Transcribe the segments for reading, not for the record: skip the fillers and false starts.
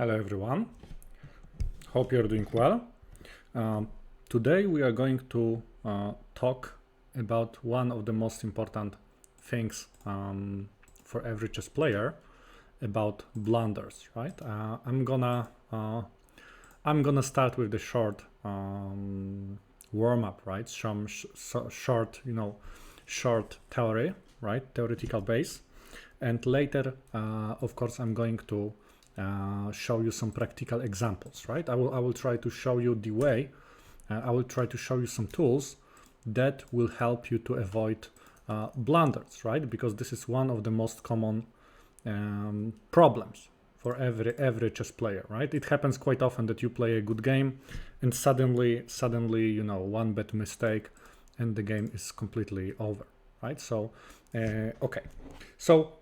Hello everyone, hope you're doing well. Today we are going to talk about one of the most important things for every chess player, about blunders, right? I'm gonna start with the short warm-up, right? Some short theory, right? Theoretical base, and later, of course, I'm going to show you some practical examples, right? I will try to show you the way. I will try to show you some tools that will help you to avoid blunders, right? Because this is one of the most common problems for every chess player, right? It happens quite often that you play a good game and suddenly one bad mistake and the game is completely over, right? So okay, so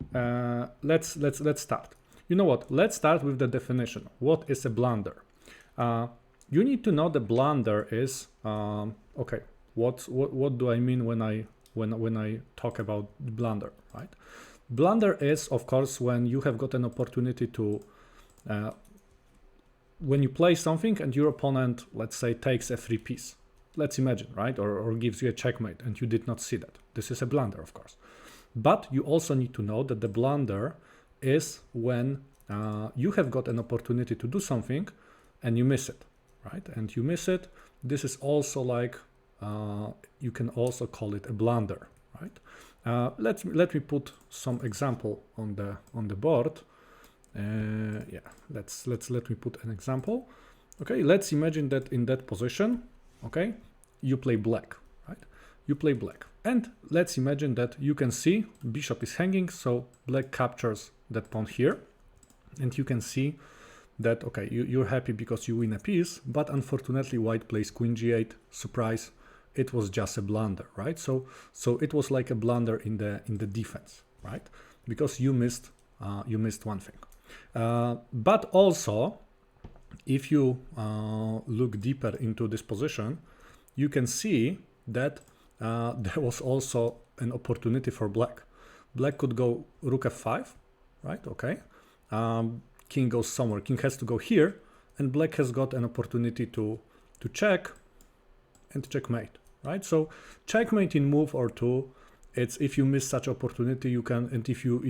let's start. You know what? Let's start with the definition. What is a blunder? You need to know the blunder is okay. What do I mean when I talk about blunder? Right? Blunder is, of course, when you have got an opportunity to when you play something and your opponent, let's say, takes a free piece. Let's imagine, right? Or gives you a checkmate and you did not see that. This is a blunder, of course. But you also need to know that the blunder is when you have got an opportunity to do something and you miss it, right? And you miss it. This is also like you can also call it a blunder, right? Let me put some example on the board. Yeah, let me put an example. Okay, let's imagine that in that position, okay, you play black, right? You play black. And let's imagine that you can see bishop is hanging, so black captures that pawn here. And you can see that, okay, you're happy because you win a piece, but unfortunately white plays queen g8, surprise, it was just a blunder, right? So it was like a blunder in the defense, right? Because you missed one thing. But also, if you look deeper into this position, you can see that there was also an opportunity for black. Black could go rook f5, right? Okay. King goes somewhere. King has to go here, and black has got an opportunity to check and checkmate, right? So checkmate in move or two. It's if you miss such opportunity, you can, and if you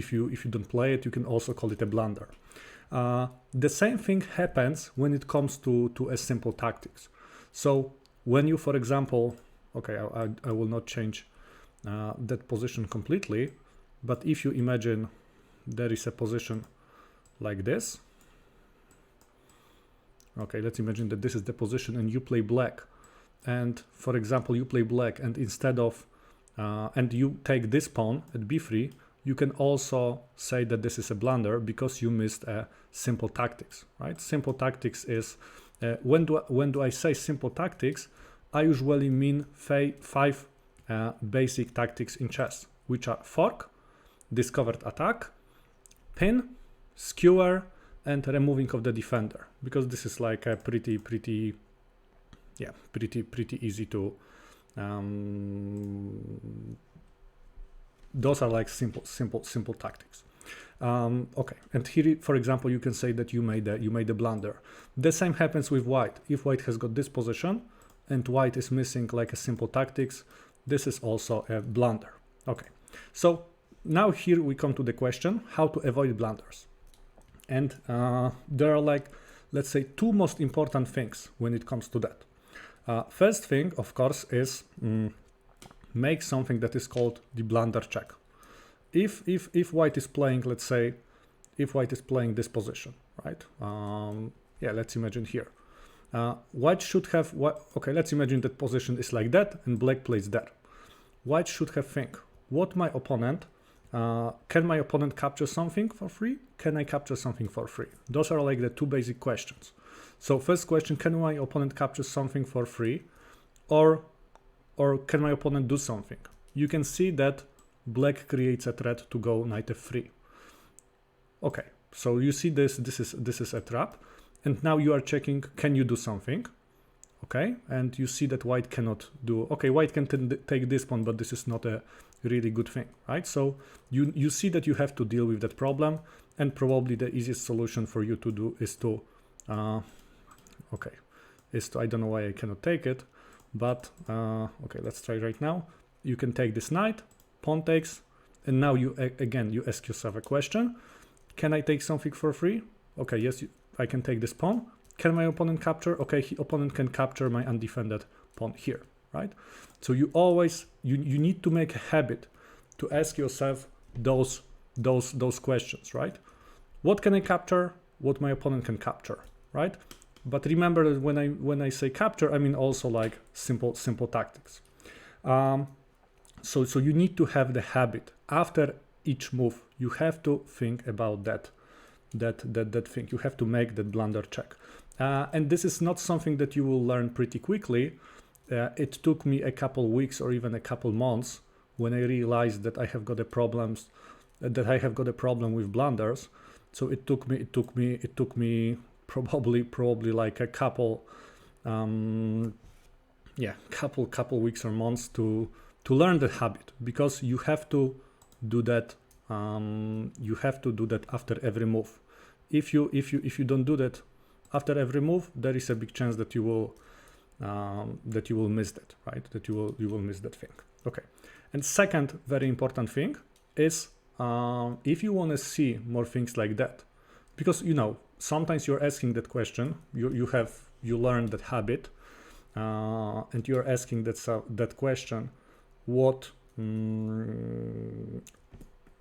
don't play it, you can also call it a blunder. The same thing happens when it comes to a simple tactics. So when you, for example, okay, I will not change that position completely, but if you imagine there is a position like this, okay, let's imagine that this is the position and you play black, and for example you play black, and instead of and you take this pawn at b3, you can also say that this is a blunder because you missed a simple tactics, right? Simple tactics is when do I say simple tactics, I usually mean five basic tactics in chess, which are fork, discovered attack, pin, skewer, and removing of the defender, because this is like a pretty easy to those are like simple tactics. Okay, and here, for example, you can say that you made a blunder. The same happens with white. If white has got this position and white is missing like a simple tactics, this is also a blunder. Okay, so now here we come to the question how to avoid blunders. And there are, like, let's say, two most important things when it comes to that. First thing, of course, is make something that is called the blunder check. If white is playing, let's say, if white is playing this position, right? Yeah, let's imagine here. White should have, okay, let's imagine that position is like that and black plays there. White should have think, what my opponent, can my opponent capture something for free? Can I capture something for free? Those are like the two basic questions. So first question, can my opponent capture something for free? Or can my opponent do something? You can see that black creates a threat to go knight f3. Okay, so you see this is a trap. And now you are checking, can you do something? okay, and you see that white cannot do, okay, white can take this pawn, but this is not a really good thing, right? So you see that you have to deal with that problem, and probably the easiest solution for you to do is to I don't know why I cannot take it, but okay, let's try right now. You can take this knight, pawn takes, and now you again you ask yourself a question: can I take something for free? Okay, yes, I can take this pawn. Can my opponent capture? Okay, opponent can capture my undefended pawn here, right? So you always you need to make a habit to ask yourself those questions, right? What can I capture? What my opponent can capture, right? But remember that when I say capture, I mean also like simple tactics. So you need to have the habit after each move. You have to think about that thing. You have to make that blunder check. And this is not something that you will learn pretty quickly. It took me a couple weeks or even a couple months when I realized that I have got a problem with blunders. So it took me probably like a couple weeks or months to learn the habit, because you have to do that after every move. If you don't do that after every move, there is a big chance that you will miss that, right? That you will miss that thing. Okay. And second very important thing is if you want to see more things like that, because sometimes you're asking that question, you learn that habit, and you're asking that question, what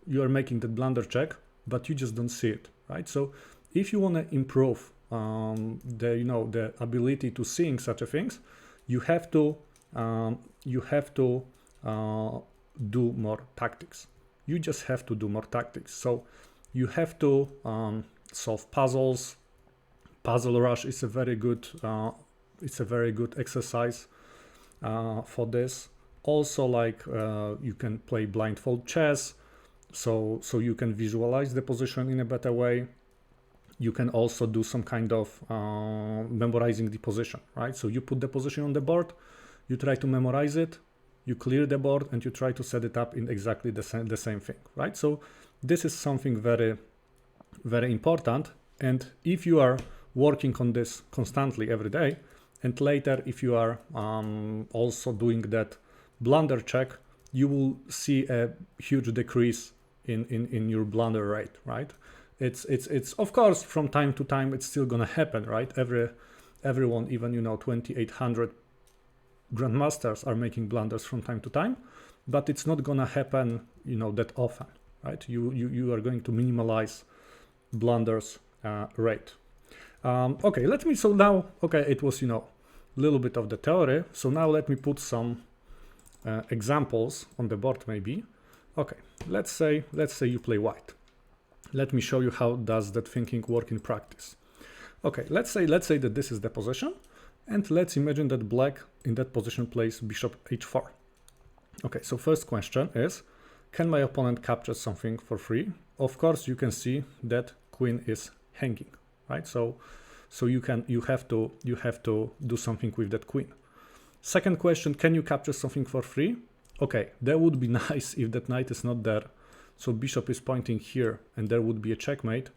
you are making that blunder check, but you just don't see it, right? So if you want to improve the ability to seeing such a things, you have to do more tactics. You just have to do more tactics. So you have to solve puzzles. Puzzle Rush is a very good exercise for this. Also, like you can play blindfold chess, so you can visualize the position in a better way. You can also do some kind of memorizing the position, right? So you put the position on the board, you try to memorize it, you clear the board, and you try to set it up in exactly the same thing, right? So this is something very, very important. And if you are working on this constantly every day, and later if you are also doing that blunder check, you will see a huge decrease in your blunder rate, right? It's of course from time to time it's still gonna happen, right? Everyone, even 2800 grandmasters are making blunders from time to time, but it's not gonna happen that often, right? You are going to minimize blunders rate. Okay, it was a little bit of the theory, so now let me put some examples on the board maybe. Okay, let's say you play white. Let me show you how does that thinking work in practice. Okay, let's say that this is the position, and let's imagine that black in that position plays bishop h4. Okay, so first question is, can my opponent capture something for free? Of course, you can see that queen is hanging, right? So you have to do something with that queen. Second question, can you capture something for free? Okay, that would be nice if that knight is not there. So bishop is pointing here and there would be a checkmate,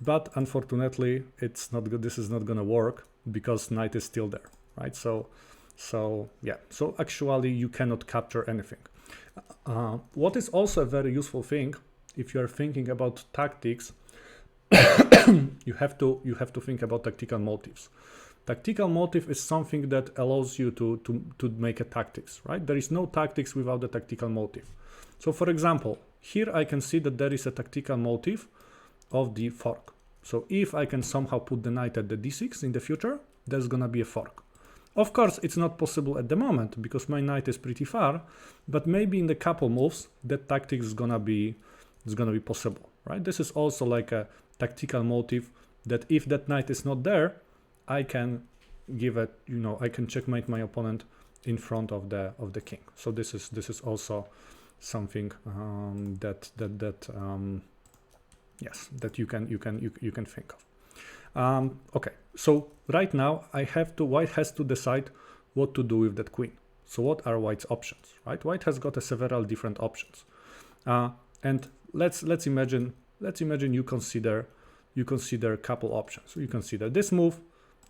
but unfortunately it's not good. This is not gonna work because knight is still there, right? So yeah, so actually you cannot capture anything. What is also a very useful thing, if you are thinking about tactics, you have to think about tactical motives. Tactical motive is something that allows you to make a tactics, right? There is no tactics without the tactical motive. So for example, here I can see that there is a tactical motive of the fork. So if I can somehow put the knight at the d6 in the future, there's gonna be a fork. Of course, it's not possible at the moment because my knight is pretty far, but maybe in the couple moves, that tactic is gonna be possible, right? This is also like a tactical motive that if that knight is not there, I can give it, I can checkmate my opponent in front of the king. So this is also something that you can think of. Okay, so right now white has to decide what to do with that queen. So what are white's options, right? White has got several different options, and let's imagine you consider a couple options. So you consider this move,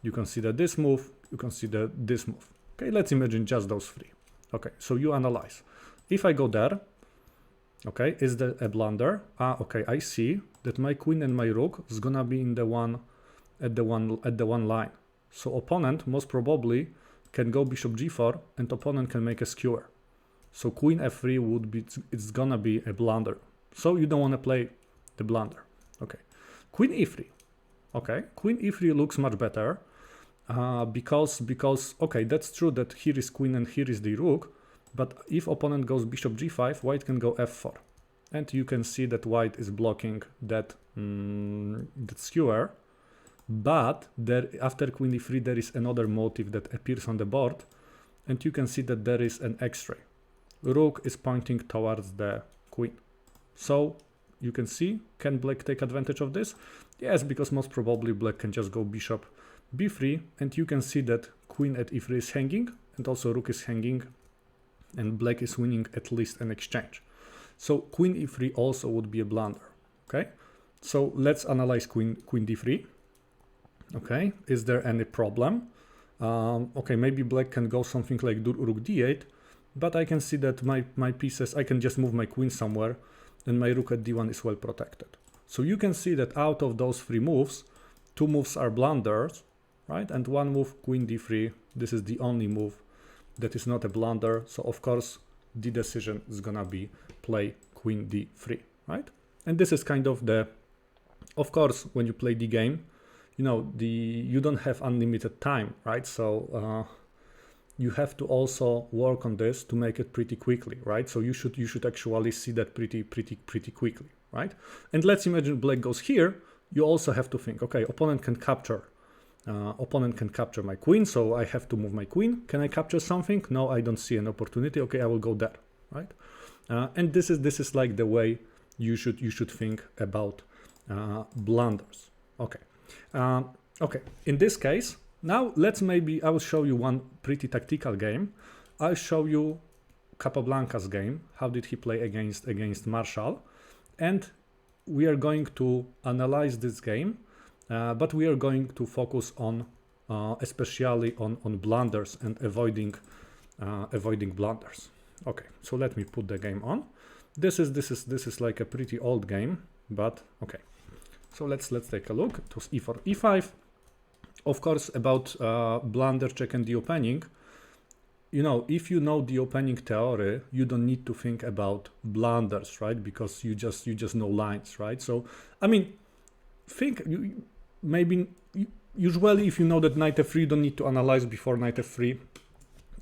you consider this move, you consider this move. Okay, let's imagine just those three. Okay, so you analyze. If I go there, okay, is there a blunder? Okay, I see that my queen and my rook is gonna be in the one at the one line. So opponent most probably can go bishop g4 and opponent can make a skewer. So queen f3 would be, it's gonna be a blunder. So you don't want to play the blunder. Okay, queen e3. Okay, queen e3 looks much better because okay, that's true that here is queen and here is the rook, but if opponent goes bishop g5, white can go f4, and you can see that white is blocking that that skewer. But there, after queen e3, there is another motive that appears on the board, and you can see that there is an x-ray. Rook is pointing towards the queen. So you can see, can black take advantage of this? Yes, because most probably black can just go bishop b3, and you can see that queen at e3 is hanging, and also rook is hanging, and black is winning at least an exchange. So queen e3 also would be a blunder. Okay, so let's analyze queen d3. Okay, is there any problem? Okay, maybe black can go something like rook d8, but I can see that my pieces, I can just move my queen somewhere, and my rook at d1 is well protected. So you can see that out of those three moves, two moves are blunders, right? And one move, queen d3, this is the only move that is not a blunder. So of course, the decision is gonna be play queen d3, right? And this is kind of the, of course, when you play the game, you know, you don't have unlimited time, right? So you have to also work on this to make it pretty quickly, right? So you should actually see that pretty quickly, right? And let's imagine black goes here. You also have to think, okay, opponent can capture my queen, so I have to move my queen. Can I capture something? No, I don't see an opportunity. Okay, I will go there, right? And this is like the way you should think about blunders. Okay. Okay, in this case, now I will show you one pretty tactical game. I'll show you Capablanca's game. How did he play against Marshall? And we are going to analyze this game, but we are going to focus on especially on blunders and avoiding blunders. Okay, so let me put the game on. This is like a pretty old game, but okay. So let's take a look. It was e4, e5. Of course, about blunder check and the opening. You know, if you know the opening theory, you don't need to think about blunders, right? Because you just know lines, right? So I mean, usually if you know that knight f3, you don't need to analyze before knight f3.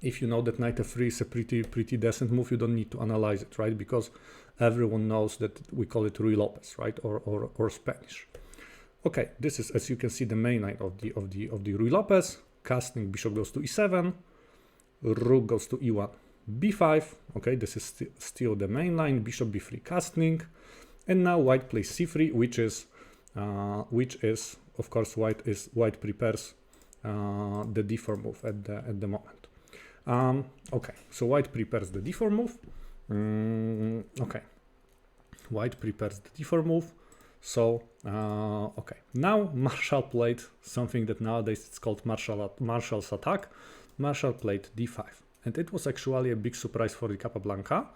If you know that knight f3 is a pretty decent move, you don't need to analyze it, right? Because everyone knows that we call it Ruy Lopez, right? Or Spanish. Okay, this is, as you can see, the main line of the Ruy Lopez. Casting, bishop goes to e7, rook goes to e1, b5. Okay, this is still the main line. Bishop b3 casting, and now white plays c3, which is of course white prepares the d4 move at the moment. Okay, so white prepares the d4 move. Okay, white prepares the d4 move. So okay, now Marshall played something that nowadays it's called Marshall's attack. Marshall played d5, and it was actually a big surprise for the Capablanca.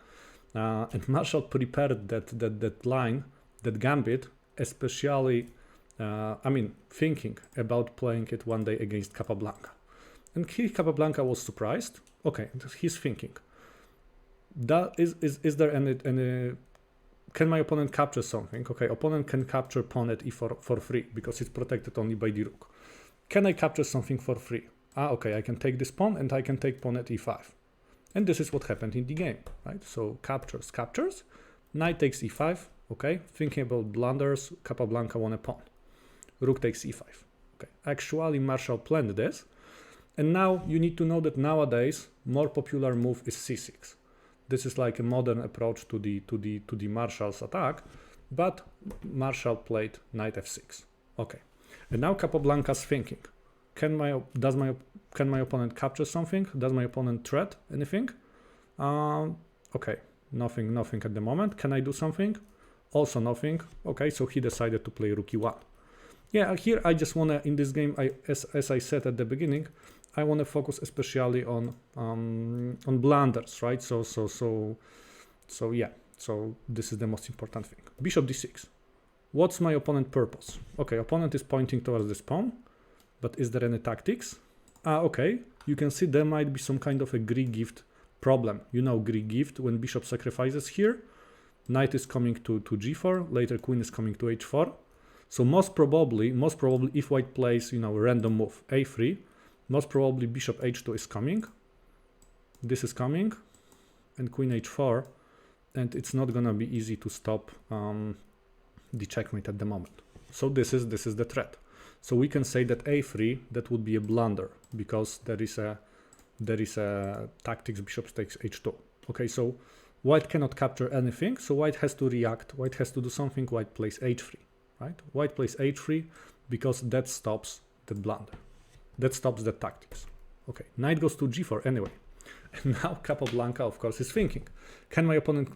And Marshall prepared that line, that gambit, especially I mean, thinking about playing it one day against Capablanca. And here Capablanca was surprised. Okay, he's thinking, is there any can my opponent capture something? Okay, opponent can capture pawn at e4 for free because it's protected only by the rook. Can I capture something for free? Okay, I can take this pawn and I can take pawn at e5. And this is what happened in the game, right? So captures, knight takes e5, okay? Thinking about blunders, Capablanca won a pawn. Rook takes e5, okay? Actually, Marshall planned this. And now you need to know that nowadays, more popular move is c6. This is like a modern approach to the Marshall's attack, but Marshall played knight f6. Okay, And now Capablanca's thinking. Can my opponent capture something? Does my opponent threat anything? Okay, nothing at the moment. Can I do something? Also nothing. Okay, so he decided to play rook e1. Yeah, here I just wanna, in this game, as I said at the beginning, I wanna focus especially on blunders, right? So yeah. So this is the most important thing. Bishop d6. What's my opponent's purpose? Okay, opponent is pointing towards this pawn, but is there any tactics? Okay, you can see there might be some kind of a Greek gift problem. You know Greek gift, when bishop sacrifices here, knight is coming to g4, later queen is coming to h4. So most probably if white plays, a random move, a3, most probably bishop h2 is coming. This is coming, and queen h4, and it's not gonna be easy to stop the checkmate at the moment. So this is the threat. So we can say that a3, that would be a blunder, because there is a tactics bishop takes h2. Okay, so white cannot capture anything, so white has to react. White has to do something. White plays h3, right? White plays h3 because that stops the blunder. That stops the tactics. Okay, knight goes to g4 anyway. And now Capablanca, of course, is thinking, can my opponent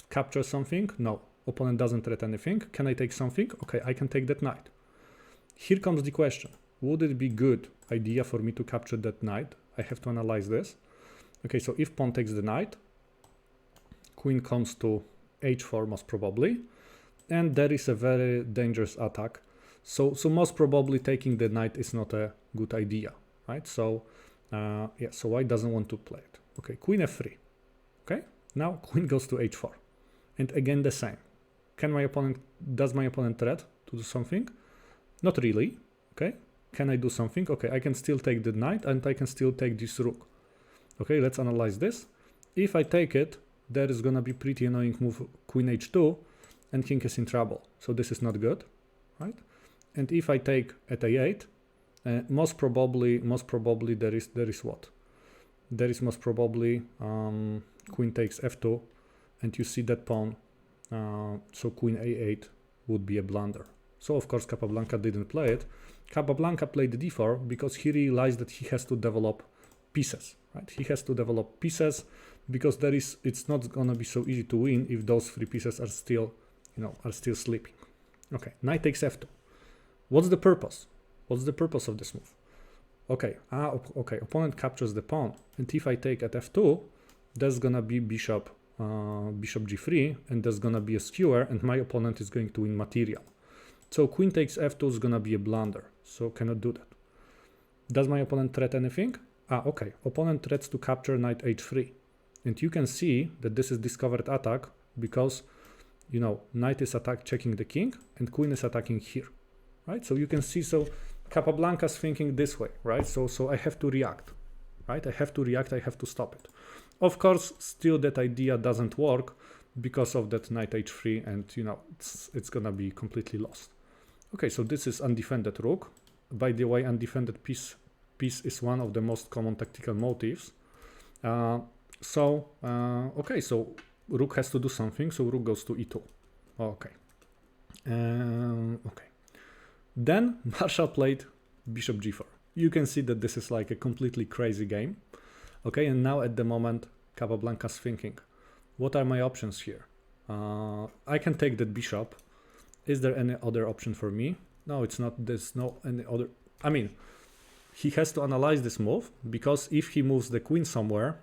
capture something? No. Opponent doesn't threat anything. Can I take something? Okay, I can take that knight. Here comes the question. Would it be good idea for me to capture that knight? I have to analyze this. Okay, so if pawn takes the knight, queen comes to h4 most probably, and there is a very dangerous attack. So most probably taking the knight is not a good idea, right? So yeah, so white doesn't want to play it. Okay, queen f3. Okay, now queen goes to h4, and again the same. Does my opponent threat to do something? Not really. Okay, can I do something? Okay, I can still take the knight, and I can still take this rook. Okay, let's analyze this. If I take it, there is gonna be pretty annoying move queen h2, and king is in trouble. So this is not good, right? And if I take at a8, most probably there is what? There is most probably queen takes f2, and you see that pawn. So queen a8 would be a blunder. So of course Capablanca didn't play it. Capablanca played d4 because he realized that he has to develop pieces, right? He has to develop pieces because it's not gonna be so easy to win if those three pieces are still, are still sleeping. Okay, knight takes f2. What's the purpose? What's the purpose of this move? Okay, okay, opponent captures the pawn, and if I take at f2, there's gonna be bishop g3, and there's gonna be a skewer, and my opponent is going to win material. So queen takes f2 is gonna be a blunder, so cannot do that. Does my opponent threat anything? Okay, opponent threats to capture knight h3, and you can see that this is discovered attack because, knight is checking the king, and queen is attacking here, right? So you can see, so Capablanca's thinking this way, right? So I have to react, right? I have to react, I have to stop it. Of course, still that idea doesn't work because of that knight h3, and it's gonna be completely lost. Okay, so this is undefended rook. By the way, undefended piece is one of the most common tactical motives. Okay, so rook has to do something, so rook goes to e2. Okay. Okay. Then Marshall played bishop g4. You can see that this is like a completely crazy game. Okay, and now at the moment, Capablanca's thinking, what are my options here? I can take that bishop. Is there any other option for me? No, it's not. There's no any other. I mean, he has to analyze this move, because if he moves the queen somewhere,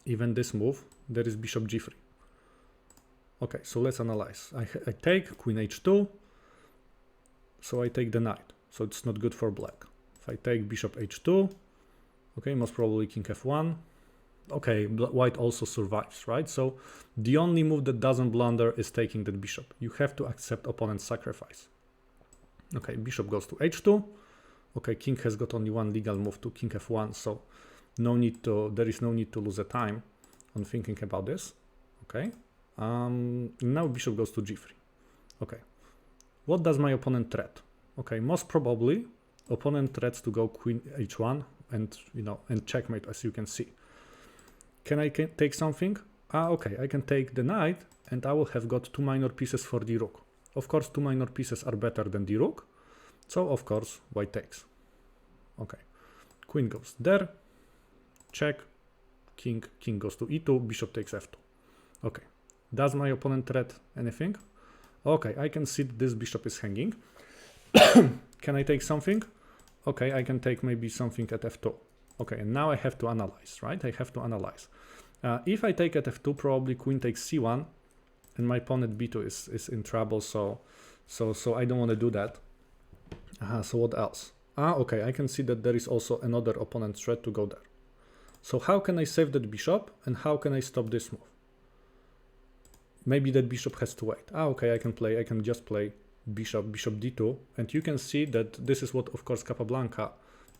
even this move, there is bishop g3. Okay, so let's analyze. I take queen h2, so I take the knight. So it's not good for black. If I take bishop h2, okay, most probably king f1. Okay, white also survives, right? So the only move that doesn't blunder is taking that bishop. You have to accept opponent's sacrifice. Okay, bishop goes to h2. Okay, king has got only one legal move to king f1, so there is no need to lose a time on thinking about this. Okay, now bishop goes to g3. Okay, what does my opponent threat? Okay, most probably opponent threats to go queen h1 and and checkmate, as you can see. Can I take something? Okay, I can take the knight, and I will have got two minor pieces for the rook. Of course, two minor pieces are better than the rook, So of course white takes. Okay, queen goes there, check, king goes to e2, bishop takes f2. Okay, does my opponent threat anything? Okay, I can see that this bishop is hanging. Can I take something? Okay, I can take maybe something at f2. Okay, and now I have to analyze, right? I have to analyze. If I take at f2, probably queen takes c1, and my pawn at b2 is in trouble, so I don't want to do that. So what else? Okay, I can see that there is also another opponent threat to go there. So how can I save that bishop, and how can I stop this move? Maybe that bishop has to wait. Okay, I can just play bishop d2, and you can see that this is what, of course, Capablanca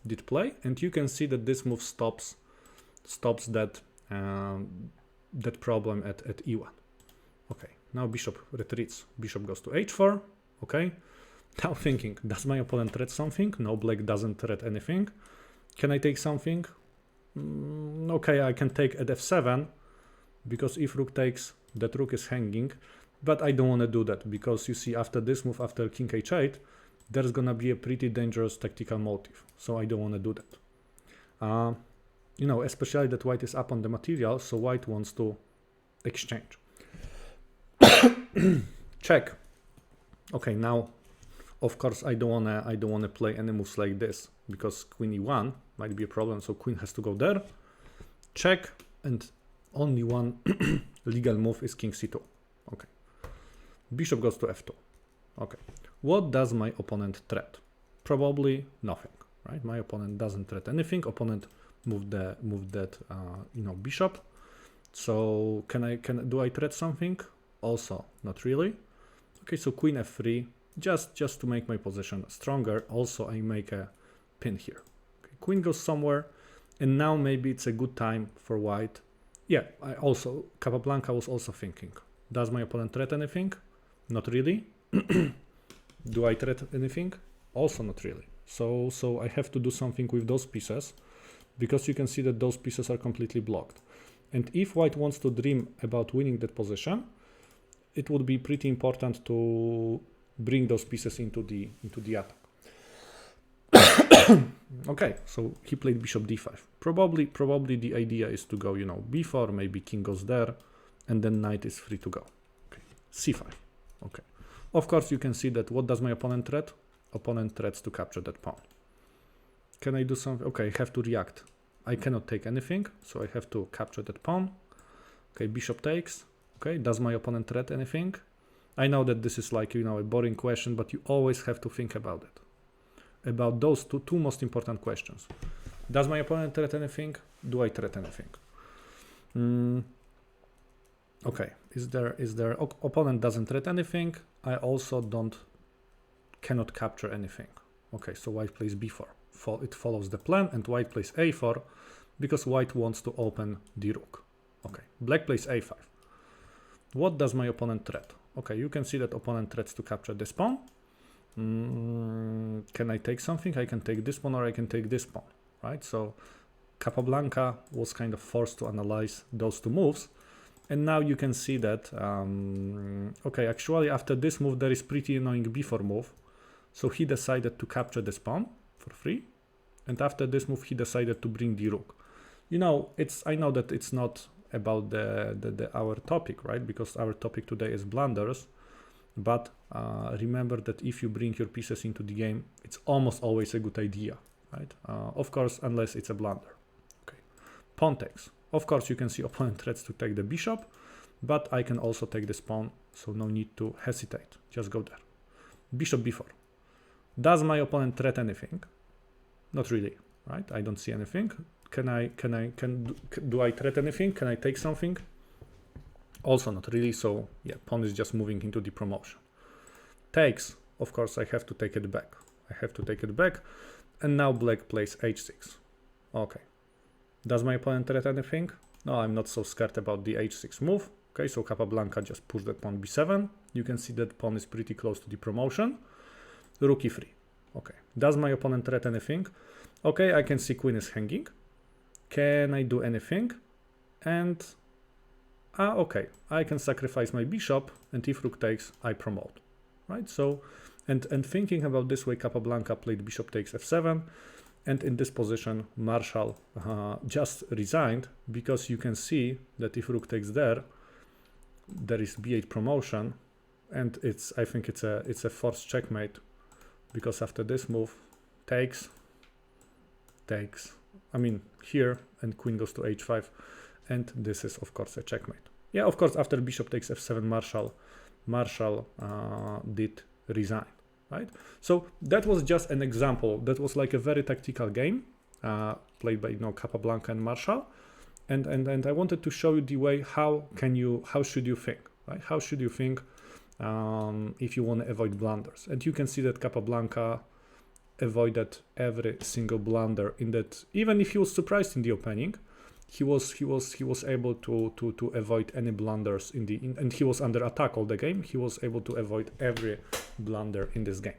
did play, and you can see that this move stops that that problem at e1. Okay, now bishop retreats, bishop goes to h4. Okay, now thinking, does my opponent threat something? No, black doesn't threat anything. Can I take something? Okay, I can take at f7, because if rook takes, that rook is hanging, but I don't want to do that, because you see, after this move, after king h8, there's gonna be a pretty dangerous tactical motive, so I don't want to do that. You know, especially that white is up on the material, so white wants to exchange. Check. Okay, now of course I don't wanna play any moves like this, because queen e1 might be a problem, so queen has to go there. Check, and only one legal move is king c2. Okay, bishop goes to f2. Okay, what does my opponent threat? Probably nothing, right? My opponent doesn't threat anything. Opponent moved that you know, bishop. So do I threat something? Also not really. Okay, so queen f3, just to make my position stronger. Also I make a pin here. Okay, queen goes somewhere, and now maybe it's a good time for white. Yeah, Capablanca was also thinking, does my opponent threat anything? Not really. Do I threat anything? Also not really. So I have to do something with those pieces, because you can see that those pieces are completely blocked. And if white wants to dream about winning that position, it would be pretty important to bring those pieces into the attack. Okay, so he played bishop d5. Probably the idea is to go, you know, b4, maybe king goes there, and then knight is free to go. Okay, c5. Okay, of course you can see that what does my opponent threat? Opponent threats to capture that pawn. Can I do something? Okay, I have to react. I cannot take anything, so I have to capture that pawn. Okay, bishop takes. Okay, does my opponent threat anything? I know that this is like, you know, a boring question, but you always have to think about it. About those two most important questions. Does my opponent threat anything? Do I threat anything? Okay, is there opponent doesn't threat anything. I also cannot capture anything. Okay, so white plays b4. It follows the plan, and white plays a4 because white wants to open the rook. Okay, black plays a5. What does my opponent threat? Okay, you can see that opponent threats to capture this pawn. Can I take something? I can take this pawn, or I can take this pawn, right? So Capablanca was kind of forced to analyze those two moves, and now you can see that okay, actually after this move there is pretty annoying b4 move, so he decided to capture this pawn for free, and after this move he decided to bring the rook. You know, I know that it's not about our topic, right? Because our topic today is blunders. But remember that if you bring your pieces into the game, it's almost always a good idea, right? Of course, unless it's a blunder. Okay, pawn takes. Of course, you can see opponent threats to take the bishop, but I can also take this pawn, so no need to hesitate. Just go there. Bishop b4. Does my opponent threat anything? Not really, right? I don't see anything. Do I threat anything? Can I take something? Also not really, so yeah, pawn is just moving into the promotion. Takes, of course I have to take it back. And now black plays h6. Okay. Does my opponent threat anything? No, I'm not so scared about the h6 move. Okay, so Capablanca just pushed that pawn b7. You can see that pawn is pretty close to the promotion. Rook e3. Okay. Does my opponent threat anything? Okay, I can see queen is hanging. Can I do anything? And okay, I can sacrifice my bishop, and if rook takes, I promote, right? So And thinking about this way, Capablanca played bishop takes f7, and in this position, Marshall just resigned, because you can see that if rook takes there is b8 promotion, and I think it's a forced checkmate, because after this move, takes, I mean here, and queen goes to h5, and this is of course a checkmate. Yeah, of course, after bishop takes f7, Marshall did resign, right? So that was just an example. That was like a very tactical game played by Capablanca and Marshall, and I wanted to show you the way how should you think, right? How should you think if you want to avoid blunders? And you can see that Capablanca avoided every single blunder in that. Even if he was surprised in the opening, he was able to avoid any blunders and he was under attack all the game. He was able to avoid every blunder in this game.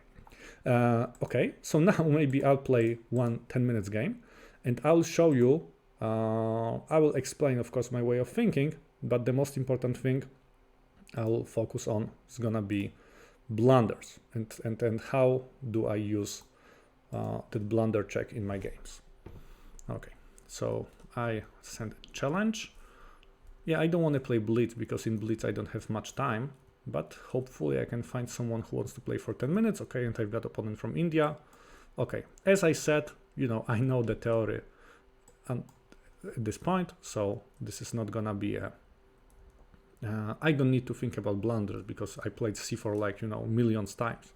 Okay, so now maybe I'll play one 10 minutes game, and I'll show you. I will explain, of course, my way of thinking, but the most important thing I will focus on is gonna be blunders and how do I use the blunder check in my games. Okay, so I send a challenge. Yeah, I don't want to play blitz because in blitz I don't have much time, but hopefully I can find someone who wants to play for 10 minutes. Okay, and I've got opponent from India. Okay, as I said, I know the theory at this point, so this is not gonna be a I don't need to think about blunders because I played c4 like millions times.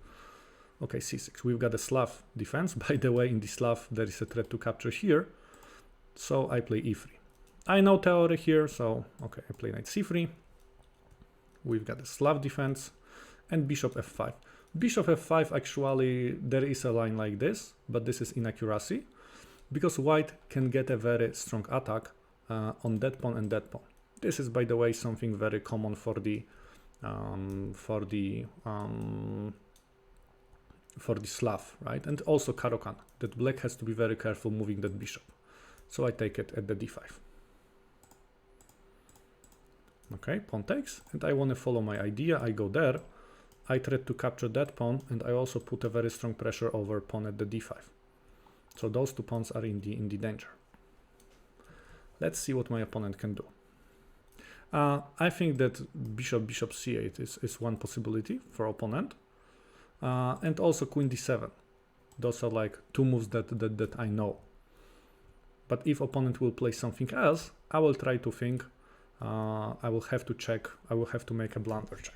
Okay, c6. We've got a Slav defense. By the way, in the Slav there is a threat to capture here, so I play e3. I know theory here, so okay, I play knight c3. We've got a Slav defense and bishop f5. Bishop f5, actually there is a line like this, but this is inaccuracy because white can get a very strong attack on that pawn and that pawn. This is, by the way, something very common for the Slav, right? And also Caro-Kann, that black has to be very careful moving that bishop. So I take it at the d5. Okay, pawn takes, and I want to follow my idea. I go there, I try to capture that pawn, and I also put a very strong pressure over pawn at the d5. So those two pawns are in the danger. Let's see what my opponent can do. I think that bishop c8 is one possibility for opponent, and also queen d7. Those are like two moves that I know. But if opponent will play something else, I will try to think. I will have to check. I will have to make a blunder check.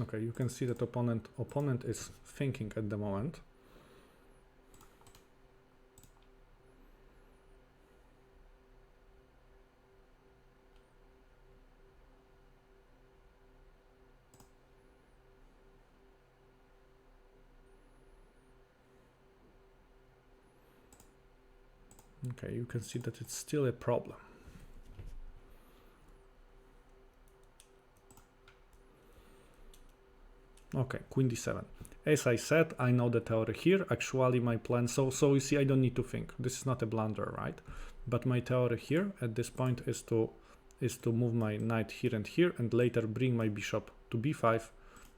Okay, you can see that opponent is thinking at the moment. Okay, you can see that it's still a problem. Okay, queen d7. As I said, I know the theory here. Actually, my plan, so you see, I don't need to think. This is not a blunder, right? But my theory here at this point is to move my knight here, and later bring my bishop to b5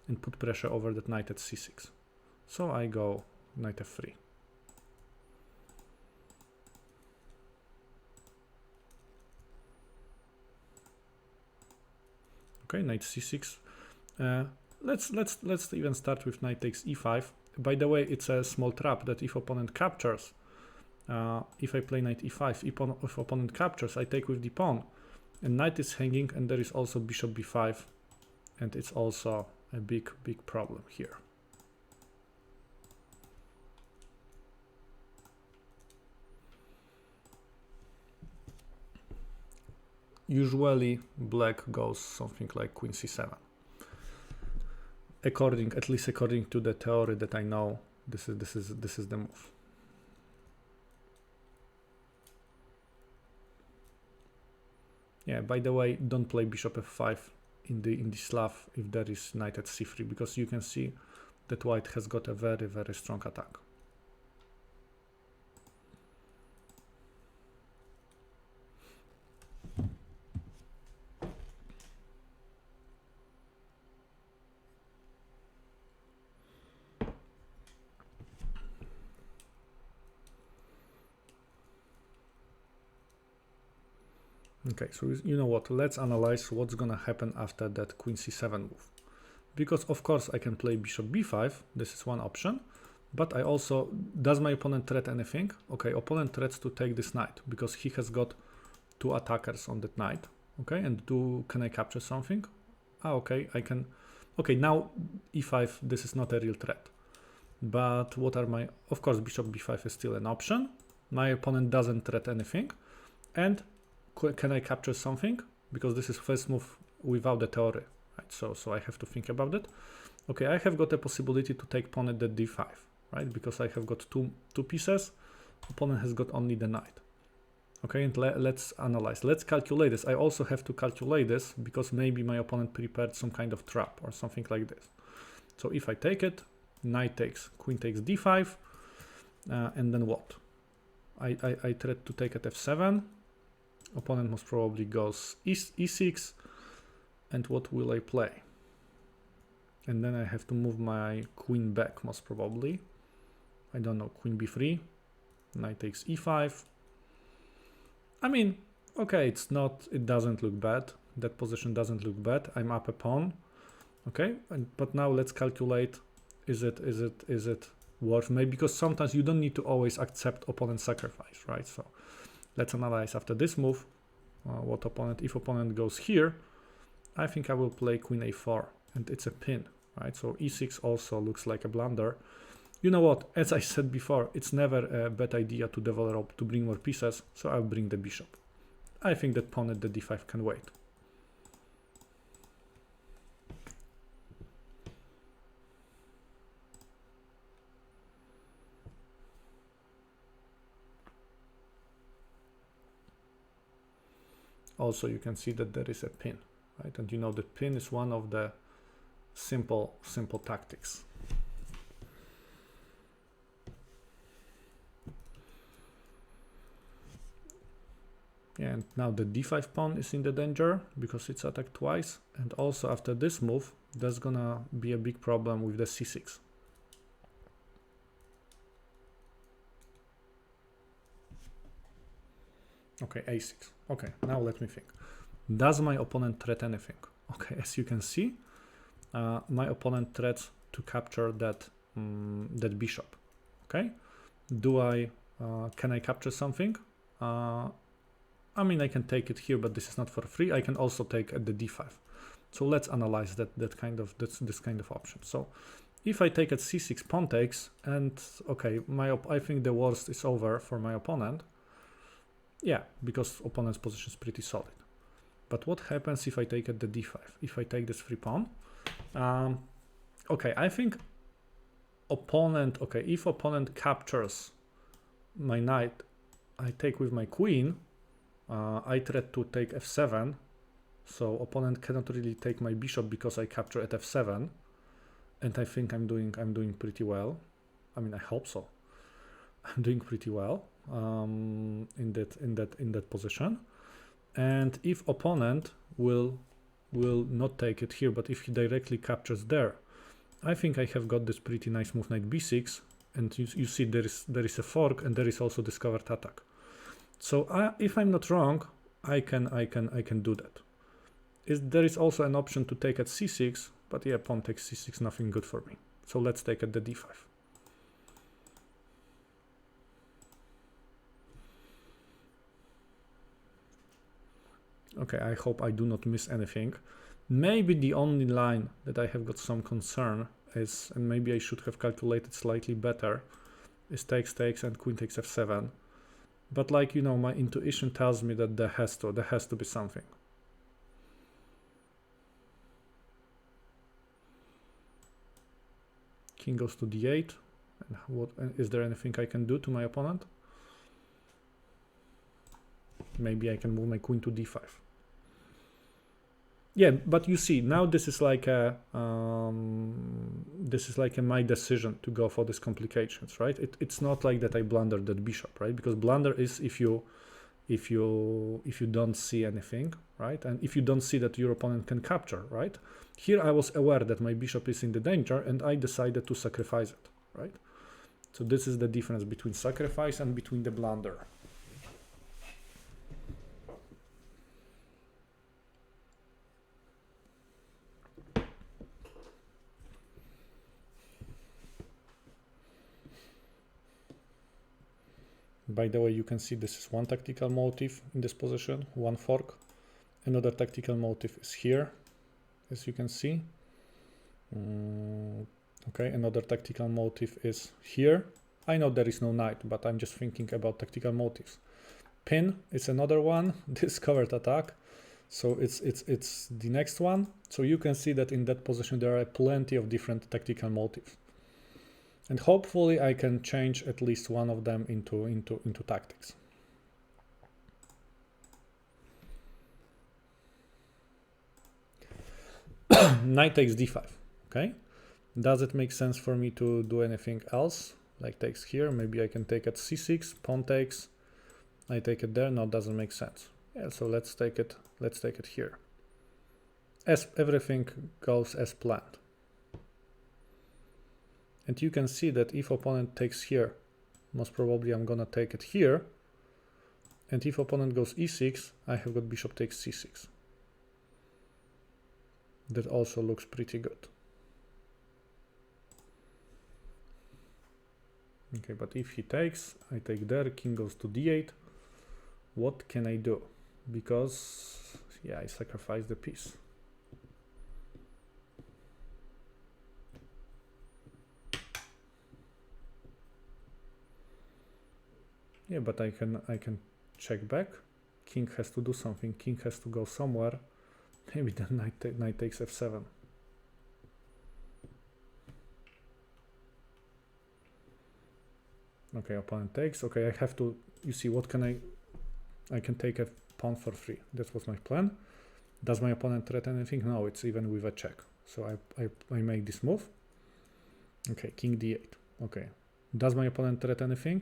and put pressure over that knight at c6. So I go knight f3. Okay, knight c6. Let's even start with knight takes e5. By the way, it's a small trap that if opponent captures, if I play knight e5, if opponent captures, I take with the pawn, and knight is hanging, and there is also bishop b5, and it's also a big problem here. Usually black goes something like queen c7. At least according to the theory that I know, this is the move. Yeah, by the way, don't play bishop f5 in the Slav if there is knight at c3, because you can see that white has got a very, very strong attack. Okay, so you know what, let's analyze what's gonna happen after that queen c7 move. Because of course I can play bishop b5, this is one option, but I also, does my opponent threat anything? Okay, opponent threats to take this knight, because he has got two attackers on that knight, okay, and can I capture something? Ah, okay, I can, okay, now e5, this is not a real threat. But what are my, of course bishop b5 is still an option, my opponent doesn't threat anything, and can I capture something? Because this is first move without the theory, right? So I have to think about it. Okay, I have got a possibility to take pawn at the d5, right? Because I have got two pieces, opponent has got only the knight. Okay, and let's analyze, let's calculate this. I also have to calculate this because maybe my opponent prepared some kind of trap or something like this. So if I take it, knight takes, queen takes d5, and then what? I tried to take at f7. Opponent most probably goes e6, and what will I play? And then I have to move my queen back most probably. I don't know, queen b3, knight takes e5. I mean, okay, it doesn't look bad. That position doesn't look bad. I'm up a pawn, okay. But now let's calculate. Is it worth? Maybe because sometimes you don't need to always accept opponent's sacrifice, right? So let's analyze after this move. What opponent? If opponent goes here, I think I will play queen a4, and it's a pin, right? So e6 also looks like a blunder. You know what? As I said before, it's never a bad idea to develop, to bring more pieces, so I'll bring the bishop. I think that pawn at the d5 can wait. Also, you can see that there is a pin, right? And you know the pin is one of the simple tactics. And now the d5 pawn is in the danger because it's attacked twice. And also after this move, there's gonna be a big problem with the c6. Okay, a6. Okay, now let me think. Does my opponent threat anything? Okay, as you can see, my opponent threats to capture that bishop. Okay, can I capture something? I mean, I can take it here, but this is not for free. I can also take at the d5. So let's analyze this kind of option. So if I take at c6, pawn takes, and okay, I think the worst is over for my opponent. Yeah, because opponent's position is pretty solid. But what happens if I take at the d5? If I take this free pawn, okay, I think opponent. Okay, if opponent captures my knight, I take with my queen. I tried to take f7, so opponent cannot really take my bishop because I capture at f7, and I think I'm doing pretty well. I mean, I hope so. I'm doing pretty well in that position. And if opponent will not take it here, but if he directly captures there, I think I have got this pretty nice move, knight b6, and you see there is a fork, and there is also discovered attack. So if I'm not wrong, I can do that. There is also an option to take at c6, but yeah, pawn takes c6, nothing good for me. So let's take at the d5. Okay, I hope I do not miss anything. Maybe the only line that I have got some concern is, and maybe I should have calculated slightly better, is takes and queen takes f7. But like, you know, my intuition tells me that there has to be something. King goes to d8. And is there anything I can do to my opponent? Maybe I can move my queen to d5. Yeah, but you see, now this is like a my decision to go for these complications, right? It's not like that I blundered that bishop, right? Because blunder is if you don't see anything, right? And if you don't see that your opponent can capture, right? Here I was aware that my bishop is in the danger and I decided to sacrifice it, right? So this is the difference between sacrifice and between the blunder. By the way, you can see this is one tactical motive in this position, one fork. Another tactical motive is here, as you can see. Okay, another tactical motive is here. I know there is no knight, but I'm just thinking about tactical motives. Pin is another one, this covered attack. So it's the next one. So you can see that in that position there are plenty of different tactical motives. And hopefully I can change at least one of them into tactics. Knight takes d5, okay? Does it make sense for me to do anything else? Like takes here, maybe I can take at c6, pawn takes, I take it there, no, it doesn't make sense. Yeah, so let's take it here. As everything goes as planned. And you can see that if opponent takes here, most probably I'm gonna take it here. And if opponent goes e6, I have got bishop takes c6. That also looks pretty good. Okay, but if he takes, I take there, king goes to d8. What can I do? Because, yeah, I sacrifice the piece. Yeah, but I can check back. King has to do something. King has to go somewhere. Maybe the knight takes f7. Okay, opponent takes. Okay, I have to. You see, what can I can take a pawn for free. That was my plan. Does my opponent threat anything? No, it's even with a check. So I make this move. Okay, king d8. Okay. Does my opponent threat anything?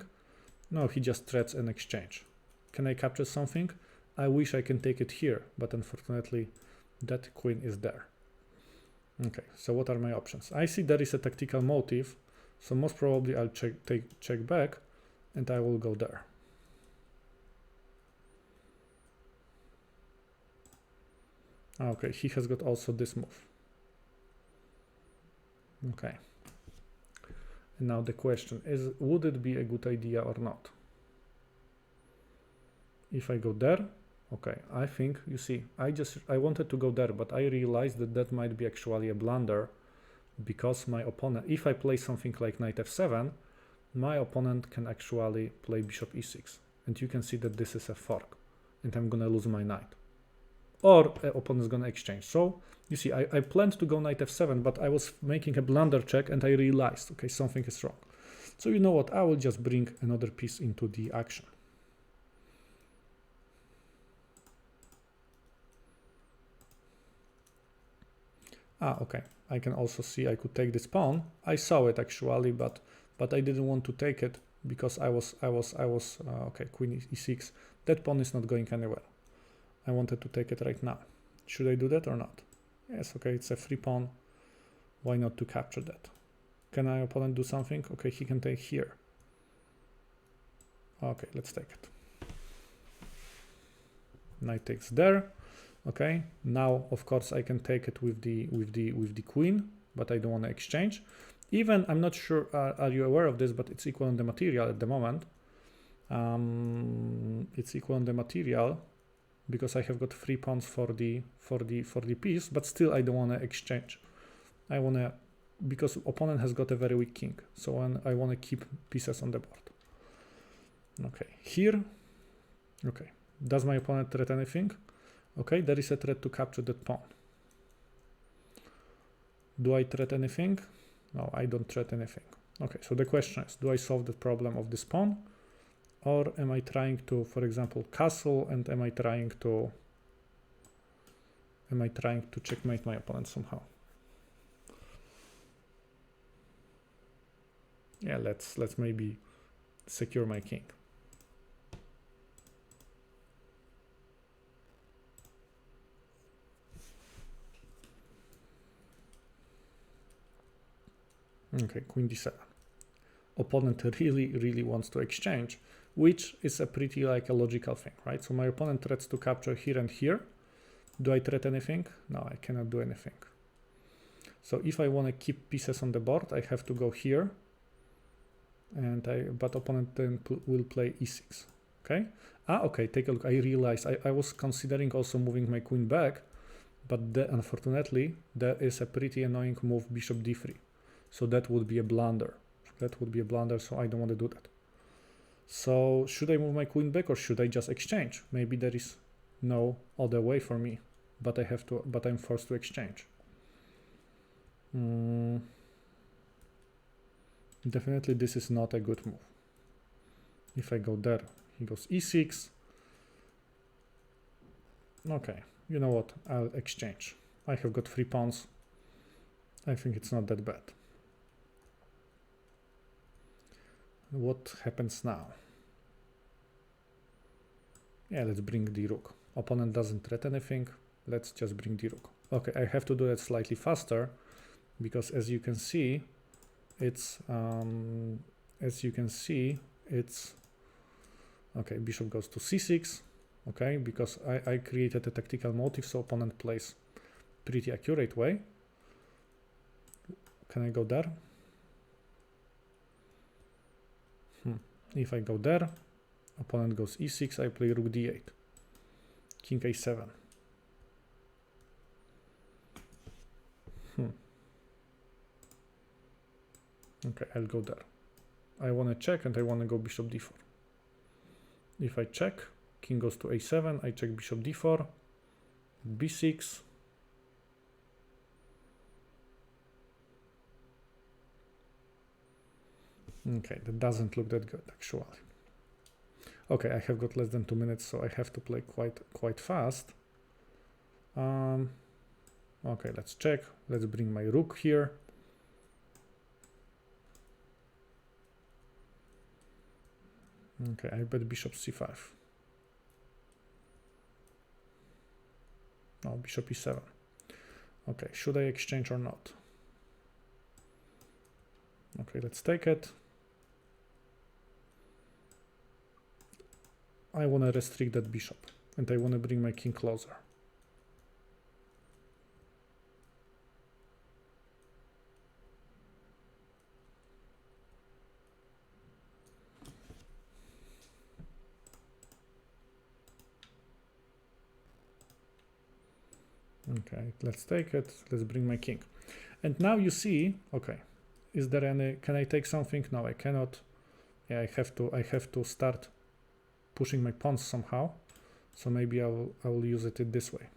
No, he just threats an exchange. Can I capture something? I wish I can take it here, but unfortunately that queen is there. Okay, so what are my options? I see there is a tactical motive, so most probably I'll check back and I will go there. Okay, he has got also this move. Okay. And now the question is, would it be a good idea or not? If I go there, okay, I think, you see, I wanted to go there, but I realized that that might be actually a blunder because my opponent, if I play something like knight f7, my opponent can actually play bishop e6. And you can see that this is a fork and I'm gonna lose my knight. Or opponent is gonna exchange. So you see, I planned to go knight f7, but I was making a blunder check and I realized, okay, something is wrong. So you know what, I will just bring another piece into the action. Okay, I can also see I could take this pawn. I saw it actually, but I didn't want to take it because I was okay, queen e6. That pawn is not going anywhere. I wanted to take it right now. Should I do that or not? Yes, okay, it's a free pawn. Why not to capture that? Can my opponent do something? Okay, he can take here. Okay, let's take it. Knight takes there. Okay, now of course I can take it with the queen, but I don't want to exchange. Even, I'm not sure, are you aware of this, but it's equal on the material at the moment. It's equal on the material because I have got 3 pawns for the piece, but still I don't want to exchange. I want to, because opponent has got a very weak king, so I want to keep pieces on the board. Okay, here, okay, does my opponent threat anything? Okay, there is a threat to capture that pawn. Do I threat anything? No, I don't threat anything. Okay, so the question is, do I solve the problem of this pawn? Or am I trying to, for example, castle, and am I trying to am I trying to checkmate my opponent somehow? Yeah, let's maybe secure my king. Okay, queen d7. Opponent really wants to exchange, which is a pretty like a logical thing, right? So my opponent threats to capture here and here. Do I threat anything? No, I cannot do anything. So if I want to keep pieces on the board, I have to go here, and but opponent then will play e6. Okay. Okay. Take a look. I realized I was considering also moving my queen back, but unfortunately there is a pretty annoying move, bishop d3. So that would be a blunder. That would be a blunder. So I don't want to do that. So should I move my queen back or should I just exchange? Maybe there is no other way for me, but I have to. But I'm forced to exchange. Definitely this is not a good move. If I go there, he goes e6. Okay, you know what? I'll exchange. I have got 3 pawns. I think it's not that bad. What happens now? Yeah, let's bring the rook. Opponent doesn't threat anything. Let's just bring the rook. Okay, I have to do it slightly faster because as you can see, it's okay. Bishop goes to c6. Okay, because I created a tactical motive, so opponent plays pretty accurate way. Can I go there? If I go there, opponent goes e6, I play rook d8, king a7. Okay, I'll go there. I want to check and I want to go bishop d4. If I check, king goes to a7, I check bishop d4, b6. Okay, that doesn't look that good actually. Okay, I have got less than 2 minutes, so I have to play quite fast. Okay, let's check. Let's bring my rook here. Okay, I bet bishop c5. No, bishop e7. Okay, should I exchange or not? Okay, let's take it. I want to restrict that bishop and I want to bring my king closer. Okay, let's take it. Let's bring my king. And now you see, okay, is there any, can I take something? No, I cannot. Yeah, I have to start pushing my pawns somehow. So maybe I will use it this way.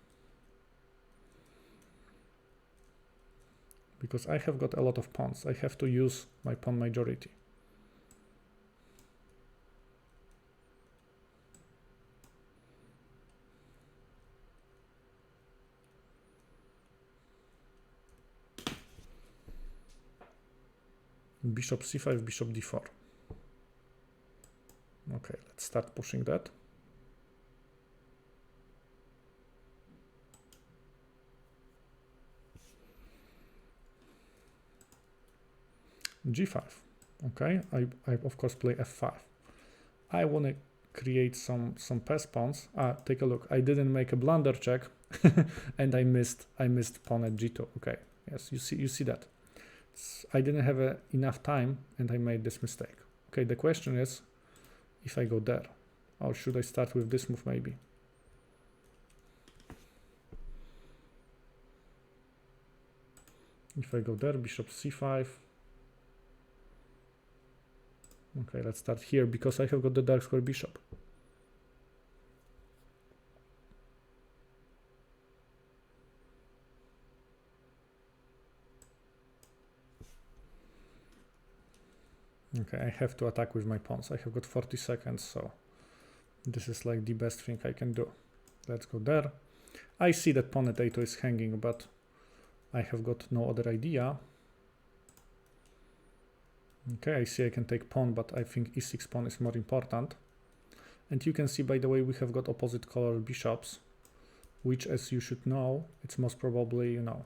Because I have got a lot of pawns. I have to use my pawn majority. Bishop c5, bishop d4. Okay, let's start pushing that. g5. Okay, I of course play f5. I want to create some pass pawns. Take a look. I didn't make a blunder check, and I missed pawn at g2. Okay, yes, you see that. I didn't have enough time, and I made this mistake. Okay, the question is, if I go there, or should I start with this move maybe? If I go there, bishop c5. Okay, let's start here because I have got the dark square bishop. Okay, I have to attack with my pawns. I have got 40 seconds, so this is like the best thing I can do. Let's go there. I see that pawn at a2 is hanging, but I have got no other idea. Okay, I see I can take pawn, but I think e6 pawn is more important. And you can see, by the way, we have got opposite color bishops, which, as you should know, it's most probably, you know,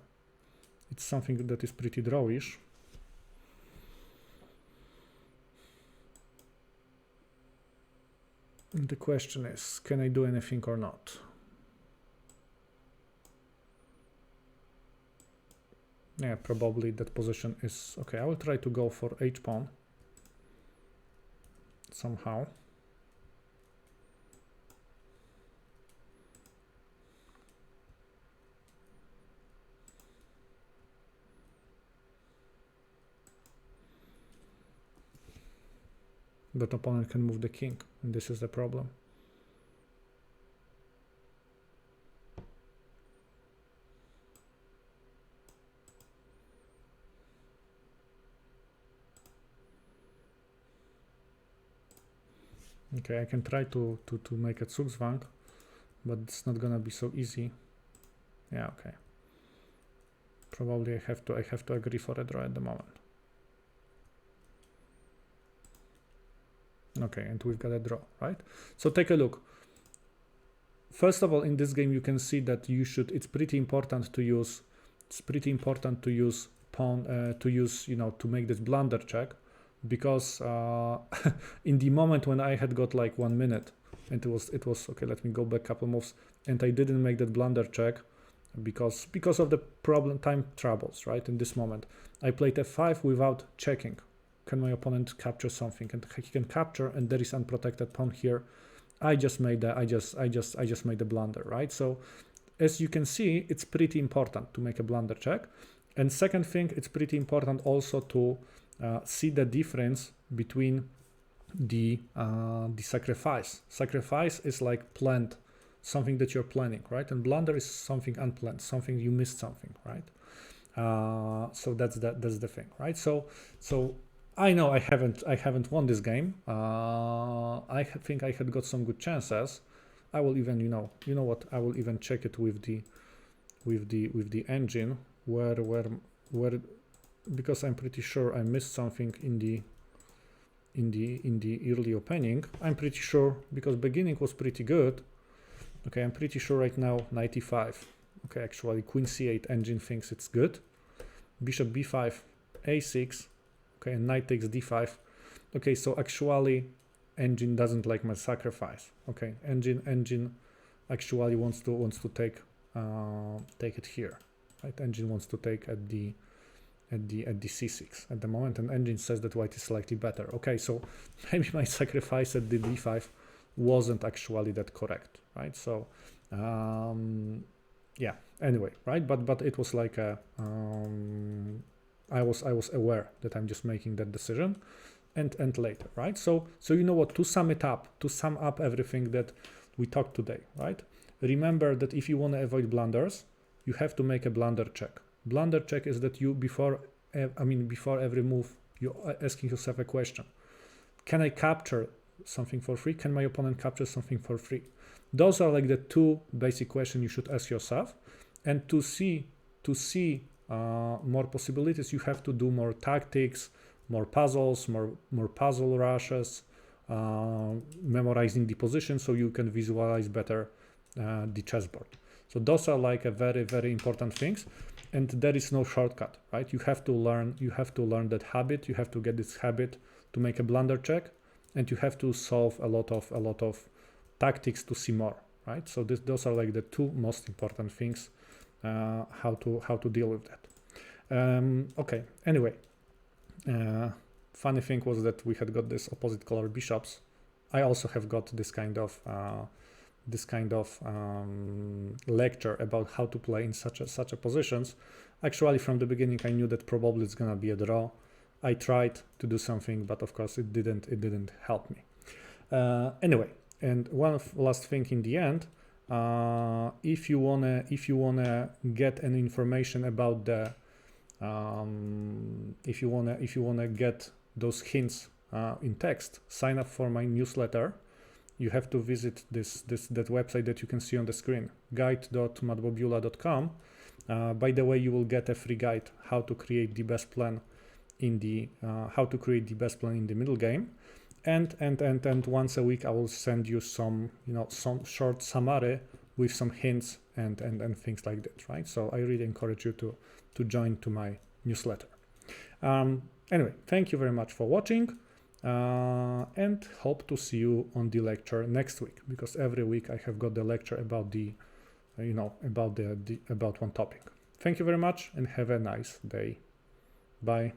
it's something that is pretty drawish. And the question is, can I do anything or not? Yeah, probably that position is okay. I will try to go for h pawn somehow. But opponent can move the king, and this is the problem. Okay, I can try to make a Zugzwang, but it's not gonna be so easy. Yeah, okay. Probably I have to agree for a draw at the moment. Okay, and we've got a draw, right? So take a look. First of all, in this game, you can see that it's pretty important to use pawn, you know, to make this blunder check, because in the moment when I had got like 1 minute, and it was okay, let me go back a couple moves, and I didn't make that blunder check because of the time troubles, right? In this moment, I played f5 without checking. Can my opponent capture something? And he can capture, and there is unprotected pawn here. I just made the blunder, right? So as you can see, it's pretty important to make a blunder check. And second thing, it's pretty important also to see the difference between the sacrifice. Sacrifice is like planned, something that you're planning, right? And blunder is something unplanned, something you missed something, right? So that's the thing, right? So I know I haven't won this game. I think I had got some good chances. I will even, you know what? I will even check it with the engine where because I'm pretty sure I missed something in the early opening. I'm pretty sure because beginning was pretty good. Okay, I'm pretty sure right now 95. Okay, actually Queen C8 engine thinks it's good. Bishop B5, A6. Okay, and knight takes d5. Okay, so actually engine doesn't like my sacrifice. Okay, engine actually wants to take it here, right? Engine wants to take at the c6 at the moment, and engine says that white is slightly better. Okay, so maybe my sacrifice at the d5 wasn't actually that correct, right? So yeah, anyway, right? But it was like a I was aware that I'm just making that decision, and later, right? So you know what? To sum up everything that we talked today, right? Remember that if you want to avoid blunders, you have to make a blunder check. Blunder check is that you before every move you're asking yourself a question: can I capture something for free? Can my opponent capture something for free? Those are like the two basic questions you should ask yourself, and to see more possibilities, you have to do more tactics, more puzzles, more puzzle rushes, memorizing the position so you can visualize better the chessboard. So those are like a very, very important things, and there is no shortcut, right? You have to learn that habit. You have to get this habit to make a blunder check, and you have to solve a lot of tactics to see more, right? So those are like the two most important things. How to deal with that. Okay, anyway, funny thing was that we had got this opposite color bishops. I also have got this kind of lecture about how to play in such a positions. Actually, from the beginning I knew that probably it's gonna be a draw. I tried to do something, but of course it didn't help me. Anyway, and one last thing in the end. If you wanna get an information about the if you wanna get those hints in text, sign up for my newsletter. you have to visit that website that you can see on the screen, guide.matbobula.com. By the way, you will get a free guide how to create the best plan in the middle game, and once a week I will send you some short summary with some hints and things like that, right? So I really encourage you to join to my newsletter. Anyway, thank you very much for watching, and hope to see you on the lecture next week, because every week I have got the lecture about about one topic. Thank you very much and have a nice day. Bye.